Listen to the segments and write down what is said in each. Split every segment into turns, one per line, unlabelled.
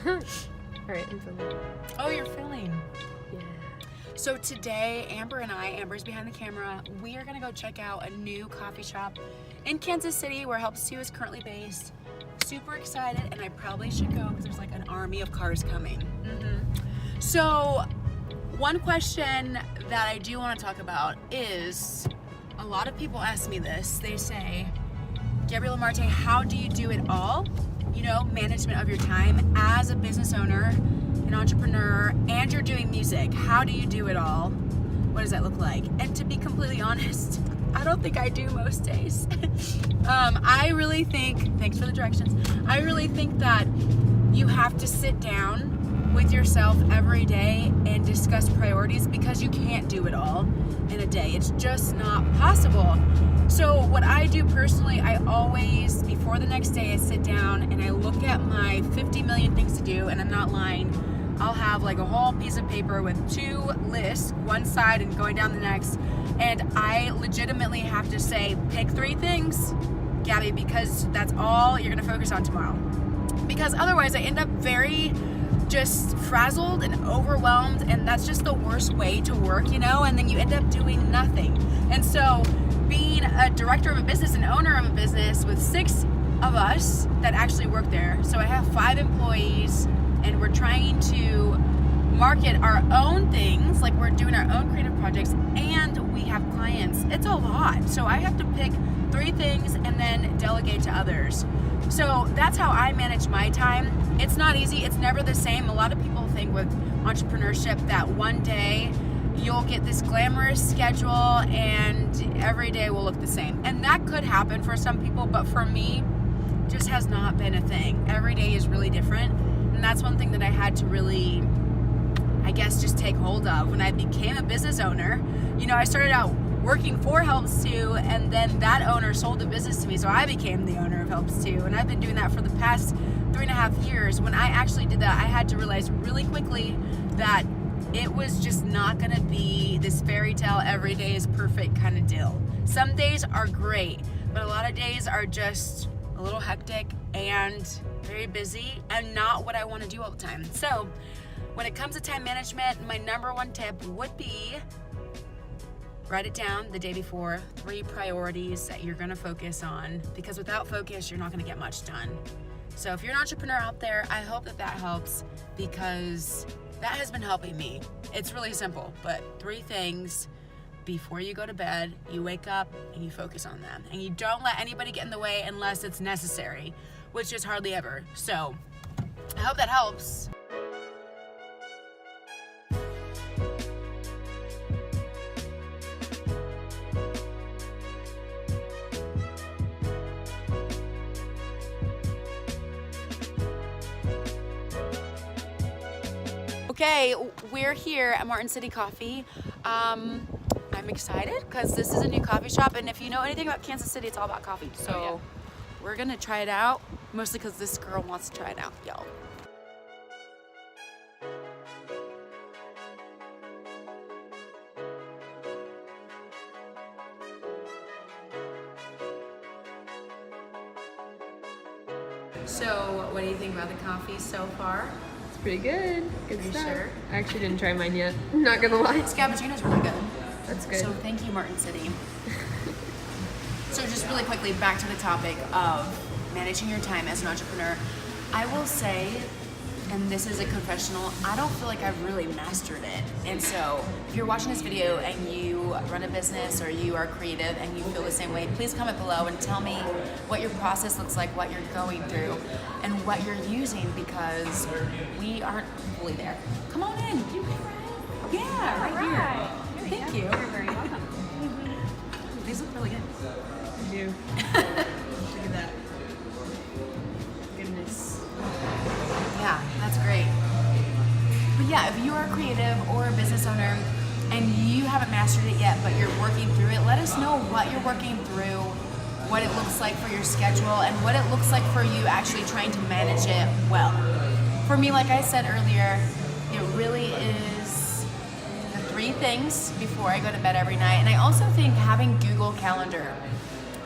Alright, I'm filming.
Oh, you're filming.
Yeah.
So today, Amber's behind the camera, we are gonna go check out a new coffee shop in Kansas City where Helps 2 is currently based. Super excited, and I probably should go because there's like an army of cars coming. So, one question that I do want to talk about is, a lot of people ask me this. They say, Gabriella Martay, how do you do it all? You know, management of your time as a business owner, an entrepreneur, and you're doing music. How do you do it all? What does that look like? And to be completely honest, I don't think I do most days. I really think, thanks for the directions, I really think that you have to sit down with yourself every day and discuss priorities because you can't do it all in a day. It's just not possible. So what I do personally, I always, before the next day, I sit down and I look at my 50 million things to do, and I'm not lying. I'll have like a whole piece of paper with 2 lists, one side and going down the next, and I legitimately have to say, pick 3 things, Gabby, because that's all you're gonna focus on tomorrow. Because otherwise I end up very just frazzled and overwhelmed, and that's just the worst way to work, you know, and then you end up doing nothing. And so being a director of a business and owner of a business with 6 of us that actually work there, so I have 5 employees, and we're trying to market our own things, like we're doing our own creative projects, and we have clients. It's a lot. So I have to pick 3 things and then delegate to others. So that's how I manage my time. It's not easy. It's never the same. A lot of people think with entrepreneurship that one day you'll get this glamorous schedule and every day will look the same. And that could happen for some people, but for me, just has not been a thing. Every day is really different. And that's one thing that I had to really, I guess, just take hold of when I became a business owner. You know, I started out working for Helps 2, and then that owner sold the business to me, so I became the owner of Helps 2, and I've been doing that for the past 3.5 years. When I actually did that, I had to realize really quickly that it was just not gonna be this fairy tale, every day is perfect kind of deal. Some days are great, but a lot of days are just a little hectic and very busy and not what I want to do all the time. So when it comes to time management, my number 1 tip would be write it down the day before, 3 priorities that you're going to focus on, because without focus, you're not going to get much done. So if you're an entrepreneur out there, I hope that helps, because that has been helping me. It's really simple, but 3 things before you go to bed, you wake up and you focus on them. And you don't let anybody get in the way unless it's necessary, which is hardly ever. So I hope that helps. Okay, we're here at Martin City Coffee. I'm excited because this is a new coffee shop, and if you know anything about Kansas City, it's all about coffee. So we're gonna try it out, mostly because this girl wants to try it out, y'all. So what do you think about the coffee so far?
It's pretty good. Good
you
stuff.
sure?
I actually didn't try mine yet. I'm not gonna lie.
This cappuccino's really good.
That's good.
So thank you, Martin City. So just really quickly, back to the topic of managing your time as an entrepreneur. I will say, and this is a confessional, I don't feel like I've really mastered it. And so if you're watching this video and you run a business or you are creative and you feel the same way, please comment below and tell me what your process looks like, what you're going through, and what you're using, because we aren't fully there. Come on in. Yeah, right here. Thank you.
You're very welcome.
These look really good.
I do.
Look at that.
Goodness.
Yeah, that's great. But yeah, if you are a creative or a business owner and you haven't mastered it yet, but you're working through it, let us know what you're working through, what it looks like for your schedule, and what it looks like for you actually trying to manage it well. For me, like I said earlier, it really is the 3 things before I go to bed every night. And I also think having Google Calendar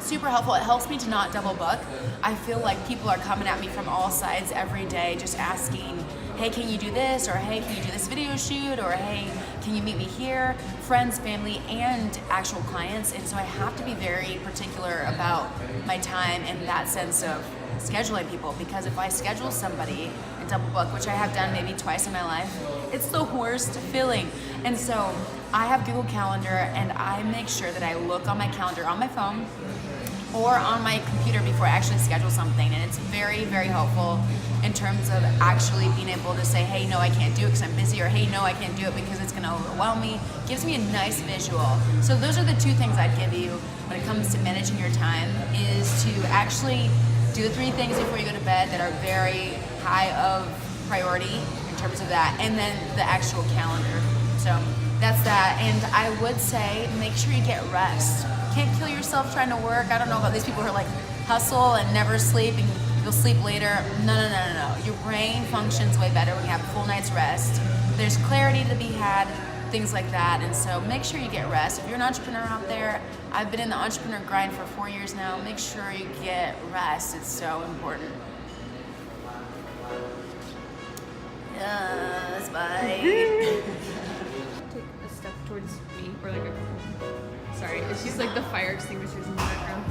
super helpful. It helps me to not double book. I feel like people are coming at me from all sides every day just asking, hey, can you do this? Or hey, can you do this video shoot? Or hey, can you meet me here? Friends, family, and actual clients. And so I have to be very particular about my time in that sense of scheduling people, because if I schedule somebody and double book, which I have done maybe twice in my life, it's the worst feeling. And so I have Google Calendar, and I make sure that I look on my calendar on my phone or on my computer before I actually schedule something. And it's very, very helpful in terms of actually being able to say, hey, no, I can't do it because I'm busy, or hey, no, I can't do it because it's gonna overwhelm me. It gives me a nice visual. So those are the two things I'd give you when it comes to managing your time, is to actually do the 3 things before you go to bed that are very high of priority in terms of that, and then the actual calendar. So that's that. And I would say make sure you get rest. Can't kill yourself trying to work. I don't know about these people who are like hustle and never sleep and you'll sleep later. No. Your brain functions way better when you have a full night's rest. There's clarity to be had, things like that. And so make sure you get rest. If you're an entrepreneur out there, I've been in the entrepreneur grind for 4 years now. Make sure you get rest. It's so important. Yes, bye.
Take a step towards me, or like a. Sorry, it's just like the fire extinguishers in the background.